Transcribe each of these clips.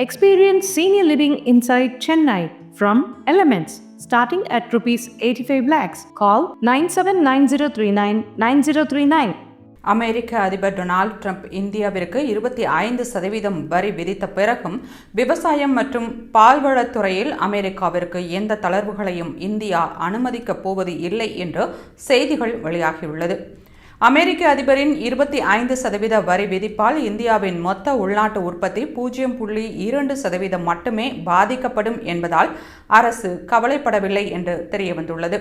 Experience senior living inside Chennai from Elements starting at rupees 85 lakhs. Call 9790399039. அமெரிக்க அதிபர் Donald Trump இந்தியாவிற்கு 25% வரி விதித்த பிறகும் விவசாயம் மற்றும் பால்வளத்துறையில் அமெரிக்காவிற்கு எந்த தளர்வுகளையும் இந்தியா அனுமதிக்கப் போவது இல்லை என்று செய்திகள் வெளியாகியுள்ளது. அமெரிக்க அதிபரின் 25% வரி விதிப்பால் இந்தியாவின் மொத்த உள்நாட்டு உற்பத்தி 0.2% மட்டுமே பாதிக்கப்படும் என்பதால் அரசு கவலைப்படவில்லை என்று தெரியவந்துள்ளது.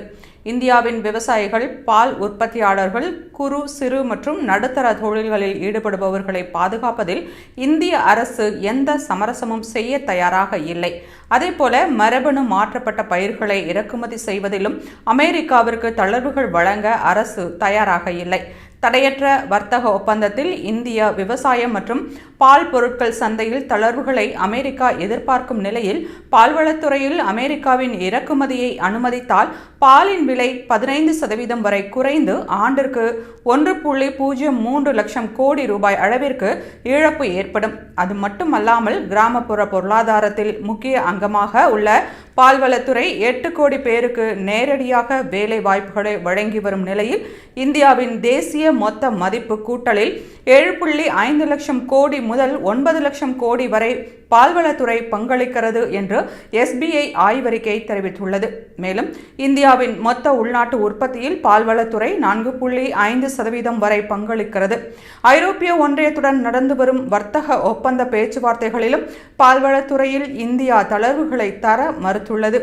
இந்தியாவின் விவசாயிகள், பால் உற்பத்தியாளர்கள், குறு, சிறு மற்றும் நடுத்தர தொழில்களில் ஈடுபடுபவர்களை பாதுகாப்பதில் இந்திய அரசு எந்த சமரசமும் செய்ய தயாராக இல்லை. அதேபோல மரபணு மாற்றப்பட்ட பயிர்களை இறக்குமதி செய்வதிலும் அமெரிக்காவிற்கு தளர்வுகள் வழங்க அரசு தயாராக இல்லை. தடையற்ற வர்த்தக ஒப்பந்தத்தில் இந்திய விவசாயம் மற்றும் பால் பொருட்கள் சந்தையில் தளர்வுகளை அமெரிக்கா எதிர்பார்க்கும் நிலையில் பால்வளத்துறையில் அமெரிக்காவின் இறக்குமதியை அனுமதித்தால் பாலின் விலை 15% வரை குறைந்து ஆண்டிற்கு 1.03 லட்சம் கோடி ரூபாய் அளவிற்கு இழப்பு ஏற்படும். அது மட்டுமல்லாமல் கிராமப்புற பொருளாதாரத்தில் முக்கிய அங்கமாக உள்ள பால்வளத்துறை 8 கோடி பேருக்கு நேரடியாக வேலை வாய்ப்புகளை வழங்கி வரும் நிலையில் இந்தியாவின் தேசிய மொத்த மதிப்பு கூட்டலில் 7.5 லட்சம் கோடி முதல் 9 லட்சம் கோடி வரை பால்வளத்துறை பங்களிக்கிறது என்று SBI ஆய்வறிக்கை தெரிவித்துள்ளது. மேலும் இந்தியாவின் மொத்த உள்நாட்டு உற்பத்தியில் பால்வளத்துறை 4.5% வரை பங்களிக்கிறது. ஐரோப்பிய ஒன்றியத்துடன் நடந்து வரும் வர்த்தக ஒப்பந்த பேச்சுவார்த்தைகளிலும் பால்வளத்துறையில் இந்தியா தளர்வுகளை தர மறுத்துள்ளது.